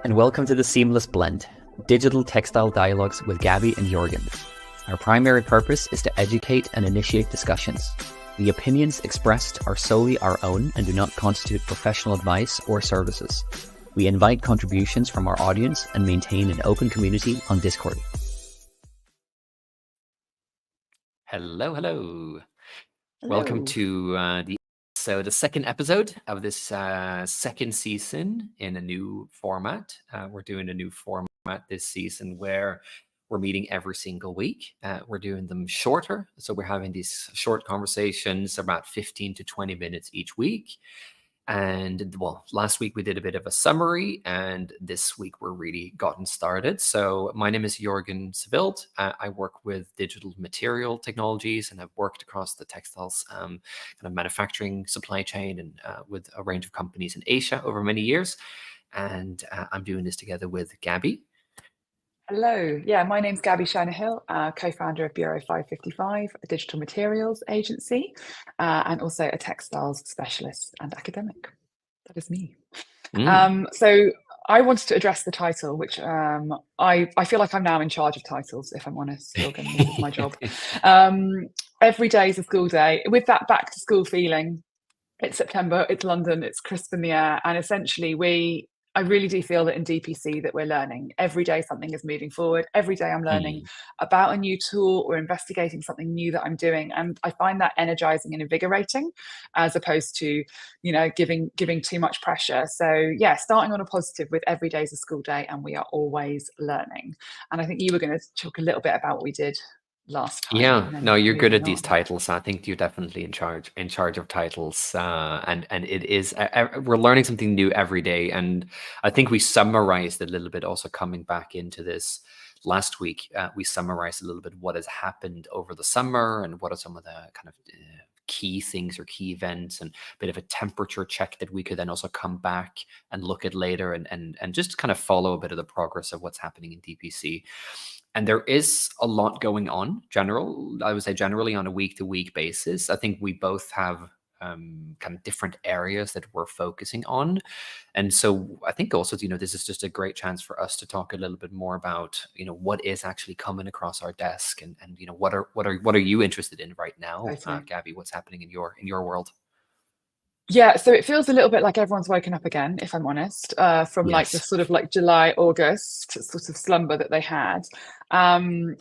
and welcome to the Seamless Blend, digital textile dialogues with Gabby and Jorgen. Our primary purpose is to educate and initiate discussions. The opinions expressed are solely our own and do not constitute professional advice or services. We invite contributions from our audience and maintain an open community on Discord. Hello. Welcome to the second episode of this second season in a new format. We're doing a new format this season where we're meeting every single week. We're doing them shorter. So we're having these short conversations, about 15 to 20 minutes each week. And well, last week we did a bit of a summary, and this week we're really gotten started. So my name is Jorgen Sevild. I work with digital material technologies, and I've worked across the textiles kind of manufacturing supply chain and with a range of companies in Asia over many years. And I'm doing this together with Gabby. Hello. Yeah, my name's Gabby Shiner-Hill, co-founder of Bureau 555, a digital materials agency, and also a textiles specialist and academic. That is me. So I wanted to address the title, which I feel like I'm now in charge of titles, if I'm honest. This is my job. Every day is a school day. With that back to school feeling, it's September, it's London, it's crisp in the air, and essentially I really do feel that in DPC that we're learning. Every day something is moving forward. Every day I'm learning about a new tool or investigating something new that I'm doing. And I find that energizing and invigorating as opposed to, giving too much pressure. So yeah, starting on a positive with every day is a school day and we are always learning. And I think you were going to talk a little bit about what we did last time. Yeah, no, you're good at these titles. I think you're definitely in charge of titles. And it is, we're learning something new every day. And I think we summarized a little bit also coming back into this last week. We summarized a little bit what has happened over the summer and what are some of the kind of key things or key events, and a bit of a temperature check that we could then also come back and look at later and just kind of follow a bit of the progress of what's happening in DPC. And there is a lot going on, I would say generally on a week-to-week basis. I think we both have kind of different areas that we're focusing on. And so I think also, this is just a great chance for us to talk a little bit more about, what is actually coming across our desk and what are you interested in right now, Gabby? What's happening in your world? Yeah, so it feels a little bit like everyone's woken up again, if I'm honest, from like the sort of like July, August sort of slumber that they had. And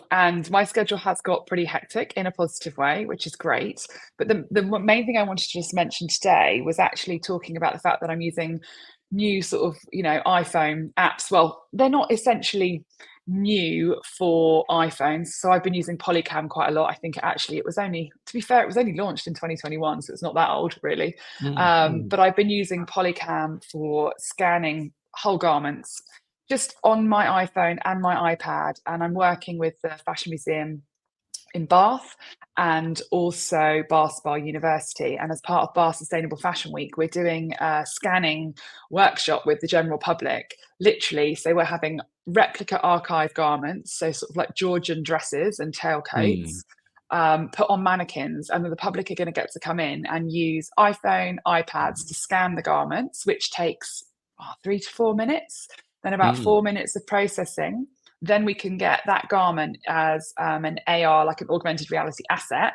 my schedule has got pretty hectic in a positive way, which is great. But the main thing I wanted to just mention today was actually talking about the fact that I'm using new sort of, iPhone apps. Well, they're not essentially new for iPhones. So I've been using Polycam quite a lot. I think it was only launched in 2021, so it's not that old really. But I've been using Polycam for scanning whole garments just on my iPhone and my iPad. And I'm working with the Fashion Museum in Bath and also Bath Spa University. And as part of Bath Sustainable Fashion Week, we're doing a scanning workshop with the general public, literally. So we're having replica archive garments, so sort of like Georgian dresses and tailcoats, put on mannequins, and then the public are going to get to come in and use iPhone, iPads to scan the garments, which takes 3 to 4 minutes, then about 4 minutes of processing. Then we can get that garment as an AR, like an augmented reality asset.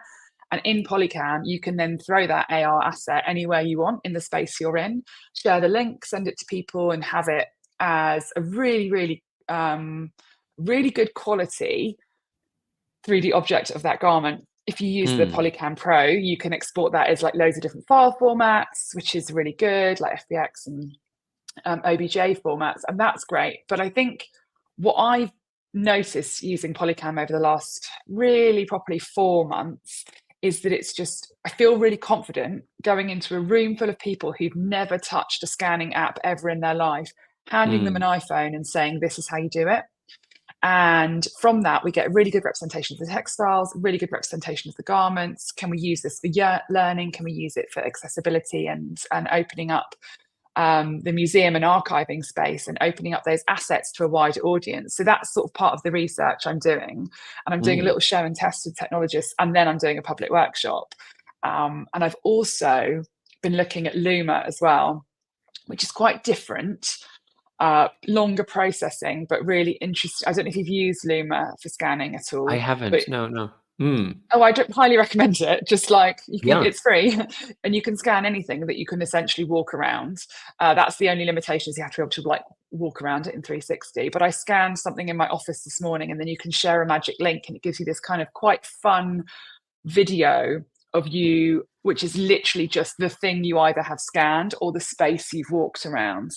And in Polycam, you can then throw that AR asset anywhere you want in the space you're in, share the link, send it to people, and have it as a really, really, really good quality 3D object of that garment. If you use the Polycam Pro, you can export that as like loads of different file formats, which is really good, like FBX and OBJ formats. And that's great. But I think what I've noticed using Polycam over the last really properly 4 months is that I feel really confident going into a room full of people who've never touched a scanning app ever in their life, handing them an iPhone and saying, this is how you do it. And from that, we get a really good representation of the textiles, really good representation of the garments. Can we use this for learning? Can we use it for accessibility and opening up the museum and archiving space and opening up those assets to a wider audience? So that's sort of part of the research I'm doing. And I'm doing a little show and test with technologists, and then I'm doing a public workshop. And I've also been looking at Luma as well, which is quite different. longer processing, but really interesting. I don't know if you've used Luma for scanning at I all, but haven't. No, no. oh, I don't highly recommend it. Just like you can, Yeah. it's free, and you can scan anything that you can essentially walk around. That's the only limitation, is you have to be able to like walk around it in 360. But I scanned something in my office this morning, and then you can share a magic link, and it gives you this kind of quite fun video of you, which is literally just the thing you either have scanned or the space you've walked around.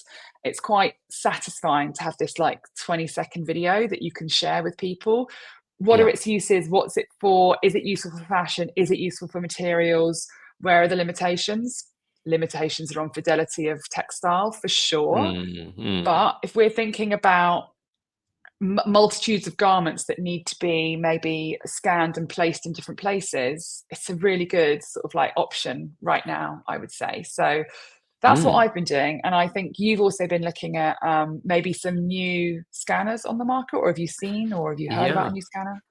It's quite satisfying to have this like 20-second video that you can share with people. What are Yeah. its uses? What's it for? Is it useful for fashion? Is it useful for materials? Where are the limitations? Limitations are on fidelity of textile for sure. Mm. But if we're thinking about multitudes of garments that need to be maybe scanned and placed in different places, it's a really good sort of like option right now, I would say. So that's what Mm. I've been doing. And I think you've also been looking at maybe some new scanners on the market, or have you seen, or have you heard about a Yeah. new scanner?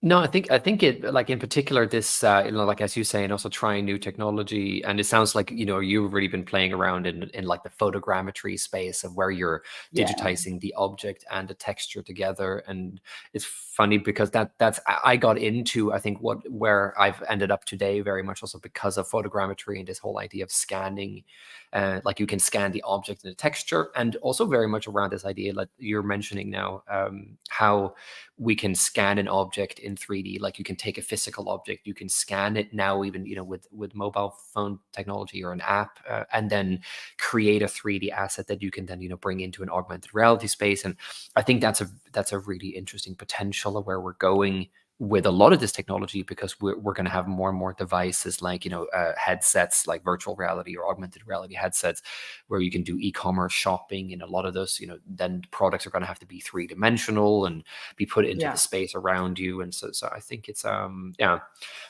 No, I think it, like in particular this like as you say, and also trying new technology, and it sounds like you've really been playing around in like the photogrammetry space of where you're Yeah, digitizing the object and the texture together. And it's funny because that's I got into, I think, where I've ended up today very much also because of photogrammetry and this whole idea of scanning, like you can scan the object and the texture, and also very much around this idea like you're mentioning now, how we can scan an object in 3D. Like you can take a physical object, you can scan it now, even with mobile phone technology or an app, and then create a 3D asset that you can then bring into an augmented reality space. And I think that's a really interesting potential of where we're going with a lot of this technology, because we're going to have more and more devices like headsets, like virtual reality or augmented reality headsets, where you can do e-commerce shopping, and a lot of those then products are going to have to be three-dimensional and be put into the yeah. space around you. And so I think it's yeah,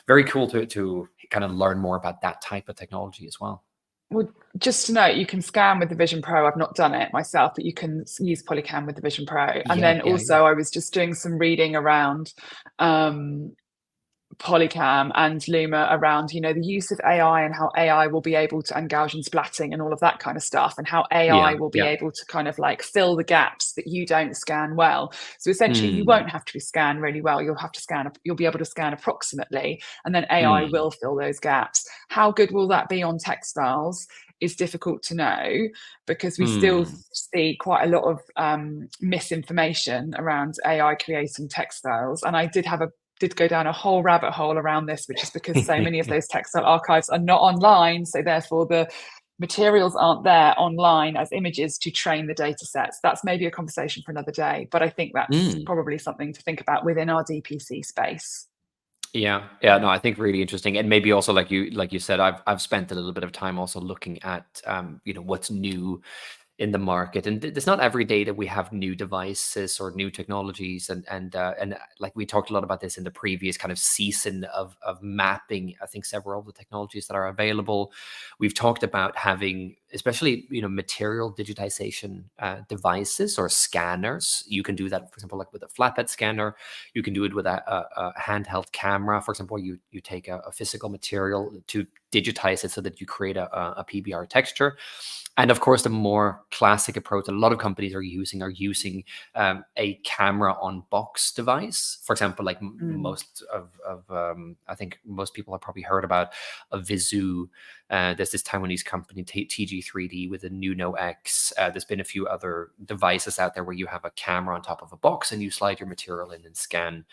very cool to kind of learn more about that type of technology as well. Well, just to note, you can scan with the Vision Pro. I've not done it myself, but you can use Polycam with the Vision Pro. And Yeah, then yeah, yeah. also, I was just doing some reading around Polycam and Luma around, the use of AI and how AI will be able to, and Gaussian splatting and all of that kind of stuff, and how AI Yeah, will be yeah. able to kind of like fill the gaps that you don't scan well. So essentially, you Mm, won't have to scan really well. You'll be able to scan approximately, and then AI mm, will fill those gaps. How good will that be on textiles is difficult to know, because we still mm. see quite a lot of misinformation around AI creating textiles. And I did go down a whole rabbit hole around this, which is because so many of those textile archives are not online. So therefore the materials aren't there online as images to train the data sets. That's maybe a conversation for another day, but I think that's Mm. probably something to think about within our DPC space. Yeah, yeah, no, I think really interesting. And maybe also like you said, I've spent a little bit of time also looking at what's new in the market. And it's not every day that we have new devices or new technologies. And like we talked a lot about this in the previous kind of season of mapping, I think, several of the technologies that are available. We've talked about having, especially material digitization devices or scanners. You can do that, for example, like with a flatbed scanner. You can do it with a handheld camera. For example, you take a physical material to digitize it so that you create a PBR texture. And of course, the more classic approach that a lot of companies are using a camera on box device. For example, like Mm. most of I think most people have probably heard about a Vizu. There's this Taiwanese company, TG3D, with a Nuno X. There's been a few other devices out there where you have a camera on top of a box and you slide your material in and scan.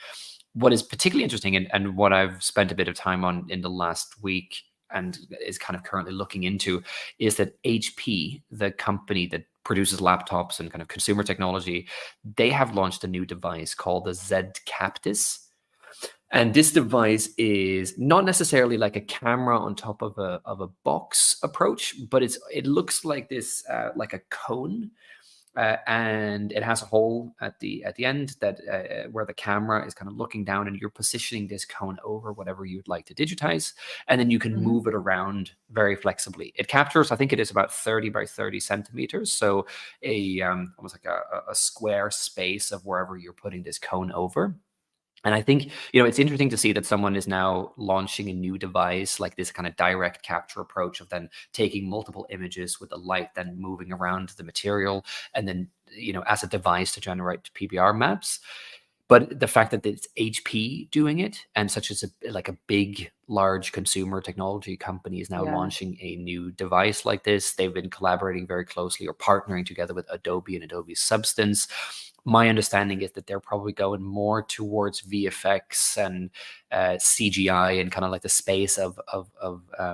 What is particularly interesting, and what I've spent a bit of time on in the last week and is kind of currently looking into, is that HP, the company that produces laptops and kind of consumer technology, they have launched a new device called the Z Captis. And this device is not necessarily like a camera on top of a box approach, but it looks like this like a cone, and it has a hole at the end that where the camera is kind of looking down, and you're positioning this cone over whatever you'd like to digitize, and then you can Mhm. move it around very flexibly. It captures, I think it is about 30 by 30 centimeters, so a almost like a square space of wherever you're putting this cone over. And I think, it's interesting to see that someone is now launching a new device, like this kind of direct capture approach of then taking multiple images with the light, then moving around the material, and then, as a device to generate PBR maps. But the fact that it's HP doing it, and such as a big, large consumer technology company is now Yeah. launching a new device like this. They've been collaborating very closely or partnering together with Adobe and Adobe Substance. My understanding is that they're probably going more towards VFX and CGI, and kind of like the space of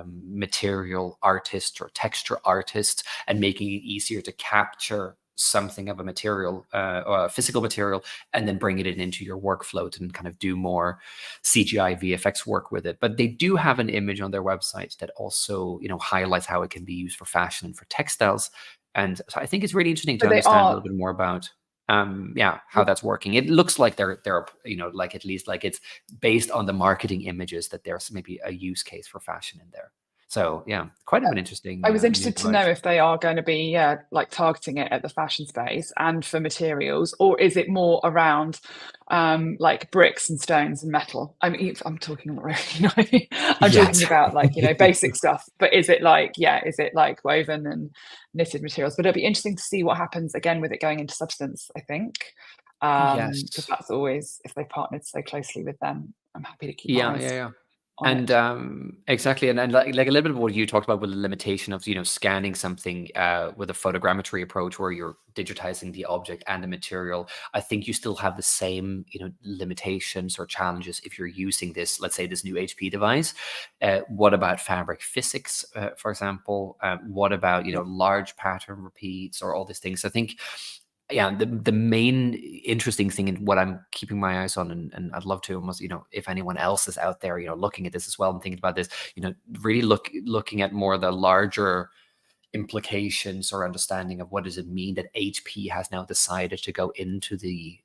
material artists or texture artists, and making it easier to capture something of a material or a physical material, and then bring it into your workflow to kind of do more CGI VFX work with it. But they do have an image on their website that also, highlights how it can be used for fashion and for textiles. And so I think it's really interesting to So they understand a are. little bit more about how that's working. It looks like they're like, at least like it's based on the marketing images, that there's maybe a use case for fashion in there. So yeah, quite of an interesting I was new interested to know device. if they are going to be, yeah, like targeting it at the fashion space and for materials, or is it more around like bricks and stones and metal? I mean, I'm talking really, I'm talking Yes. about like, basic stuff, but is it like, yeah, is it like woven and knitted materials? But it'll be interesting to see what happens again with it going into substance, I think. Because Yes. that's always, if they've partnered so closely with them, I'm happy to keep my Yeah, eyes yeah, yeah. on And it. exactly, and like a little bit of what you talked about with the limitation of scanning something with a photogrammetry approach, where you're digitizing the object and the material. I think you still have the same limitations or challenges if you're using this, let's say, this new HP device. What about fabric physics, for example? What about Yeah. large pattern repeats or all these things? I think, yeah, the main interesting thing, and what I'm keeping my eyes on, and I'd love to almost, if anyone else is out there, looking at this as well and thinking about this, really looking at more the larger implications or understanding of what does it mean that HP has now decided to go into the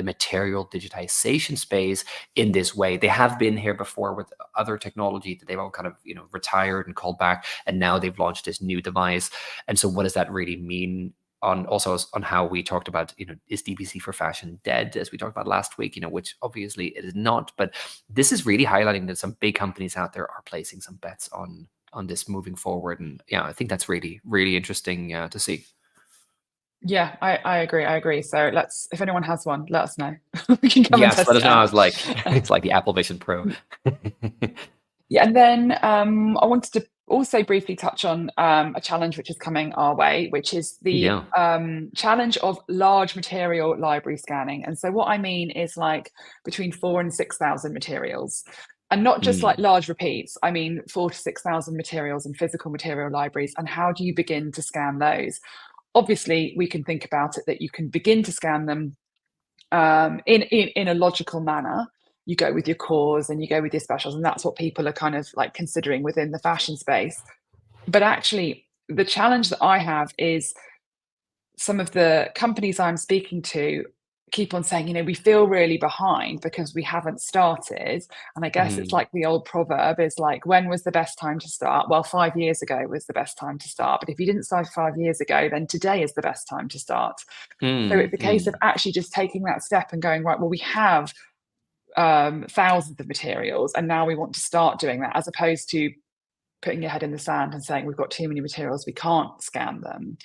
material digitization space in this way. They have been here before with other technology that they've all kind of retired and called back, and now they've launched this new device. And so, what does that really mean? On also on how we talked about, is DBC for fashion dead, as we talked about last week, which obviously it is not. But this is really highlighting that some big companies out there are placing some bets on this moving forward. And yeah, I think that's really, really interesting to see. Yeah, I agree. I agree. So if anyone has one, let us know. We can come and Yes, let test us it know. I out. was like, it's like the Apple Vision Pro. Yeah, and then I wanted to also briefly touch on a challenge which is coming our way, which is the Yeah. challenge of large material library scanning. And so what I mean is like between 4 and 6,000 materials. And not just like Mm. large repeats, I mean 4 to 6,000 materials and physical material libraries. And how do you begin to scan those? Obviously, we can think about it that you can begin to scan them in a logical manner. You go with your cores and you go with your specials, and that's what people are kind of like considering within the fashion space. But actually, the challenge that I have is some of the companies I'm speaking to keep on saying, we feel really behind because we haven't started. And I guess it's Mm. like the old proverb is like, when was the best time to start? Well, 5 years ago was the best time to start. But if you didn't start 5 years ago, then today is the best time to start. So it's Mm. a case of Mm. actually just taking that step and going, right, well, we have thousands of materials, and now we want to start doing that, as opposed to putting your head in the sand and saying we've got too many materials, we can't scan them.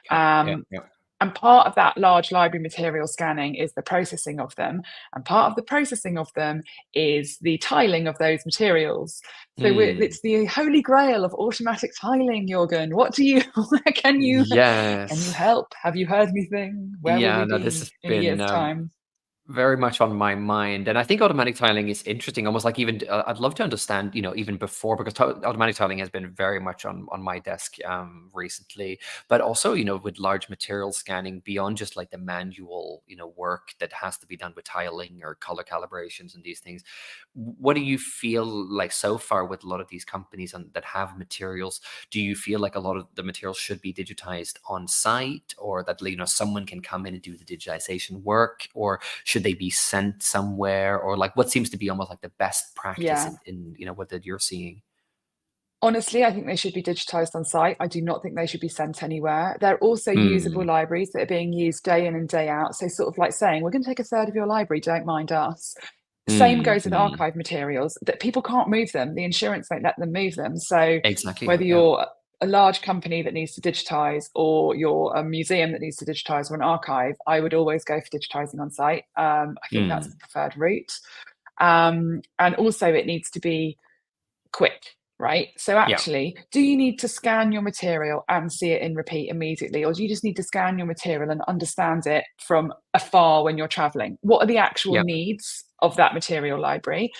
Yeah. Yeah. Um, Yeah. and part of that large library material scanning is the processing of them. And part of the processing of them is the tiling of those materials. So Mm. it's the holy grail of automatic tiling, Jorgen. What do you, can you Yes. help? Have you heard anything? Where will Yeah. we No, this be has in a been year's time? very much on my mind. And I think automatic tiling is interesting, almost like, even I'd love to understand, even before, because automatic tiling has been very much on my desk recently. But also, with large material scanning, beyond just like the manual work that has to be done with tiling or color calibrations and these things, what do you feel like so far with a lot of these companies that have materials? Do you feel like a lot of the materials should be digitized on site, or that someone can come in and do the digitization work, or should they be sent somewhere, or like what seems to be almost like the best practice Yeah. in what that you're seeing? Honestly, I think they should be digitized on site. I do not think they should be sent anywhere. They're also usable Mm. libraries that are being used day in and day out. So, sort of like saying, we're going to take a third of your library, don't mind us. Same Mm, goes with mm. archive materials, that people can't move them. The insurance won't let them move them. So Exactly. whether Yeah. you're a large company that needs to digitize, or you're a museum that needs to digitize, or an archive, I would always go for digitizing on site. I think that's Mm. the preferred route. And also it needs to be quick, right? So Yeah. actually, do you need to scan your material and see it in repeat immediately, or do you just need to scan your material and understand it from afar when you're traveling? What are the actual Yeah. needs of that material library?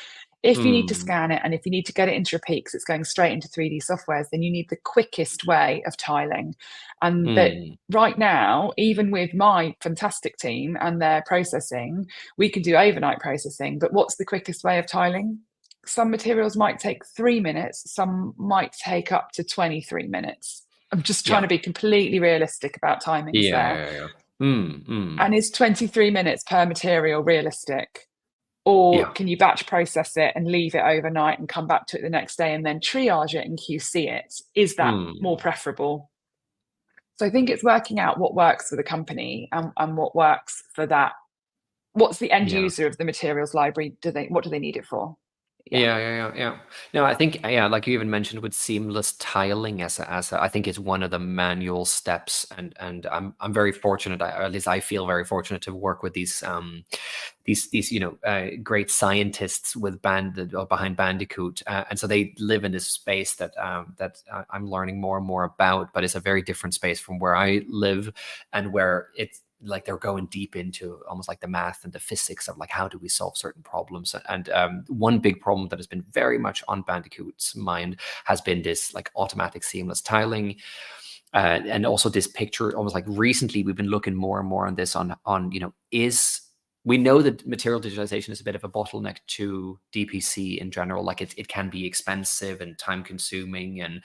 If you need to Mm. scan it and if you need to get it into repeat because it's going straight into 3D softwares, then you need the quickest way of tiling. And that Mm. right now, even with my fantastic team and their processing, we can do overnight processing. But what's the quickest way of tiling? Some materials might take 3 minutes, some might take up to 23 minutes. I'm just trying Yeah. to be completely realistic about timings Yeah. there. Yeah. Yeah. Mm. Mm. And is 23 minutes per material realistic? Or Yeah. can you batch process it and leave it overnight and come back to it the next day and then triage it and QC it? Is that more Mm. preferable? So I think it's working out what works for the company, and what works for that. What's the end Yeah. user of the materials library? What do they need it for? Yeah. Yeah, yeah, yeah, yeah. No, I think yeah, like you even mentioned with seamless tiling I think it's one of the manual steps, and I'm very fortunate, or at least I feel very fortunate to work with these great scientists with behind Bandicoot, and so they live in this space that I'm learning more and more about, but it's a very different space from where I live, and where it's like they're going deep into almost like the math and the physics of like how do we solve certain problems. And one big problem that has been very much on Bandicoot's mind has been this like automatic seamless tiling, and also this picture. Almost like recently we've been looking more and more on this, on is we know that material digitization is a bit of a bottleneck to DPC in general. Like it can be expensive and time consuming and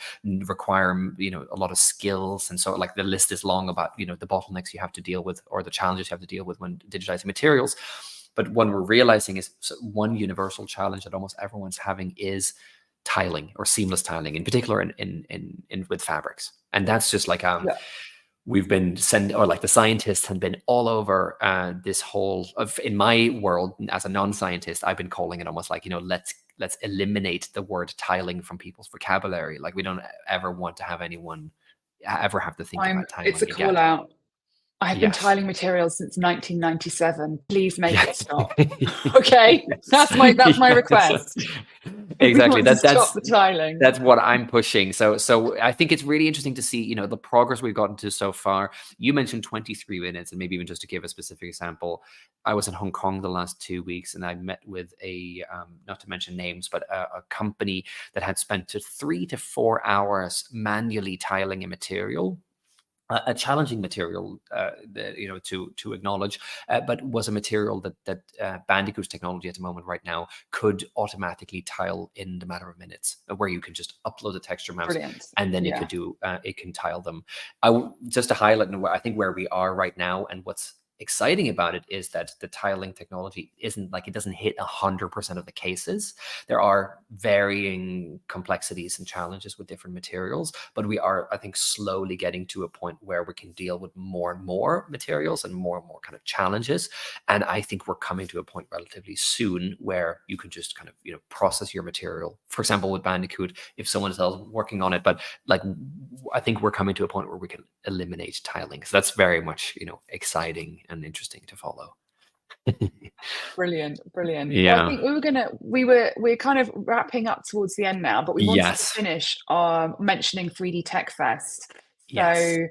require a lot of skills, and so like the list is long about the bottlenecks you have to deal with or the challenges you have to deal with when digitizing materials. But what we're realizing is one universal challenge that almost everyone's having is tiling, or seamless tiling in particular, in with fabrics. And that's just like Yeah. we've been sent, or like the scientists have been all over this whole of, in my world as a non-scientist, I've been calling it almost like let's eliminate the word tiling from people's vocabulary. Like we don't ever want to have anyone ever have to think about It's a tiling call again. out. I have been Yes. tiling materials since 1997. Please make it Yes. stop. Okay, that's my Yes. request. We Exactly. want to stop the tiling. That's what I'm pushing. So I think it's really interesting to see, the progress we've gotten to so far. You mentioned 23 minutes, and maybe even just to give a specific example, I was in Hong Kong the last 2 weeks, and I met with not to mention names, but a company that had spent 3 to 4 hours manually tiling a material, a challenging material, to acknowledge, but was a material that Bandicoot's technology at the moment right now could automatically tile in the matter of minutes, where you can just upload the texture maps Brilliant. and then Yeah. it can tile them. Just to highlight, I think where we are right now and what's exciting about it is that the tiling technology isn't like, it doesn't hit 100% of the cases. There are varying complexities and challenges with different materials, but we are, I think, slowly getting to a point where we can deal with more and more materials and more kind of challenges. And I think we're coming to a point relatively soon where you can just kind of process your material, for example with Bandicoot, if someone else working on it. But like, I think we're coming to a point where we can eliminate tiling, so that's very much exciting and interesting to follow. Brilliant. Brilliant. Well, I Yeah. think we're kind of wrapping up towards the end now, but we wanted to Yes. finish mentioning 3D Tech Fest. Yes. So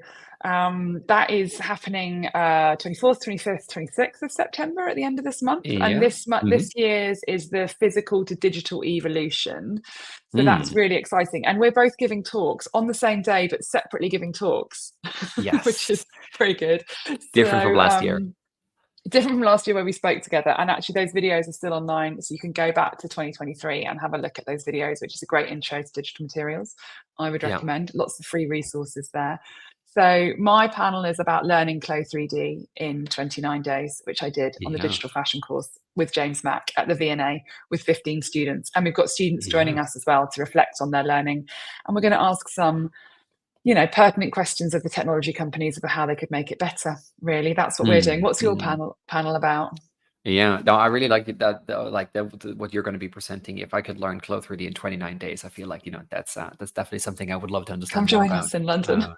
that is happening 24th, 25th, 26th of September at the end of this month. And Yeah. this year's is the physical to digital evolution. So that's Mm. really exciting. And we're both giving talks on the same day, but separately giving talks, which is Yes. pretty good. Different from So last year. different from last year where we spoke together. And actually those videos are still online, so you can go back to 2023 and have a look at those videos, which is a great intro to digital materials. I would Yeah. recommend. Lots of free resources there. So my panel is about learning Clo 3D in 29 days, which I did on the Yeah. digital fashion course with James Mack at the V&A with 15 students. And we've got students joining Yeah. us as well to reflect on their learning. And we're going to ask some pertinent questions of the technology companies about how they could make it better. Really, that's what we're doing. What's your Mm. panel about? Yeah, no, I really like it that what you're going to be presenting. If I could learn Clo 3D in 29 days, I feel like, that's definitely something I would love to Come understand more join about. us in London. Uh,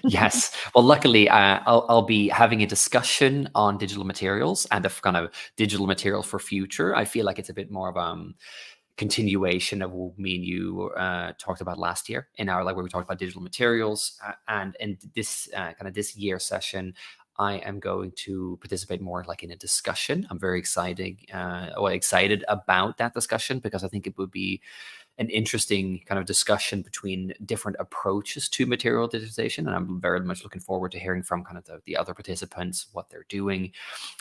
yes. Well, luckily, I'll be having a discussion on digital materials and the kind of digital materials for future. I feel like it's a bit more of continuation of what me and you talked about last year in our, like, where we talked about digital materials, and in this kind of this year session, I am going to participate more like in a discussion. I'm very excited about that discussion, because I think it would be an interesting kind of discussion between different approaches to material digitization. And I'm very much looking forward to hearing from kind of the other participants, what they're doing.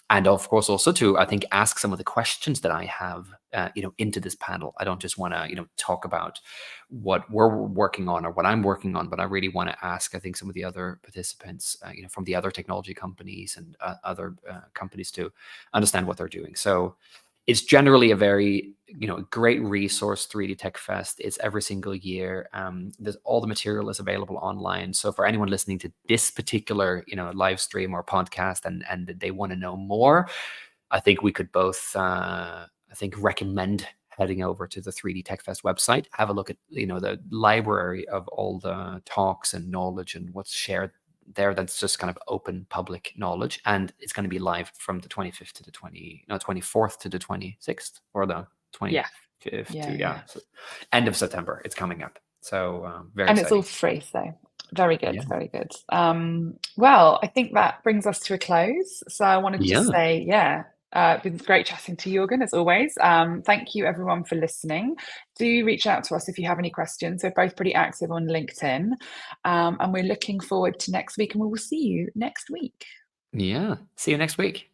And of course, also to, I think, ask some of the questions that I have, into this panel. I don't just want to, talk about what we're working on or what I'm working on, but I really want to ask, I think, some of the other participants, from the other technology companies and other companies, to understand what they're doing. So it's generally a very, great resource. 3D Tech Fest. It's every single year. There's all the material is available online. So for anyone listening to this particular, live stream or podcast, and they want to know more, I think we could both, recommend heading over to the 3D Tech Fest website, have a look at, the library of all the talks and knowledge and what's shared there. That's just kind of open public knowledge, and it's going to be live from the 25th to the 24th to the 26th, or the Yeah. 25th to, Yeah. so end of September. It's coming up. So very And it's all exciting. free, so very good, Yeah. very good. Well, I think that brings us to a close. So I wanted to Yeah. say, it's been great chatting to Jürgen, as always. Thank you everyone for listening. Do reach out to us if you have any questions. We're both pretty active on LinkedIn, and we're looking forward to next week, and we will see you next week. Yeah. See you next week.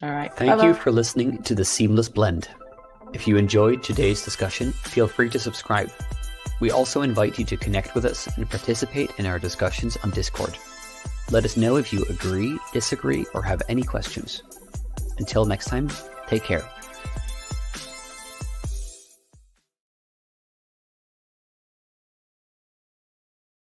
All right. Thank you for listening to The Seamless Blend. If you enjoyed today's discussion, feel free to subscribe. We also invite you to connect with us and participate in our discussions on Discord. Let us know if you agree, disagree, or have any questions. Until next time, take care.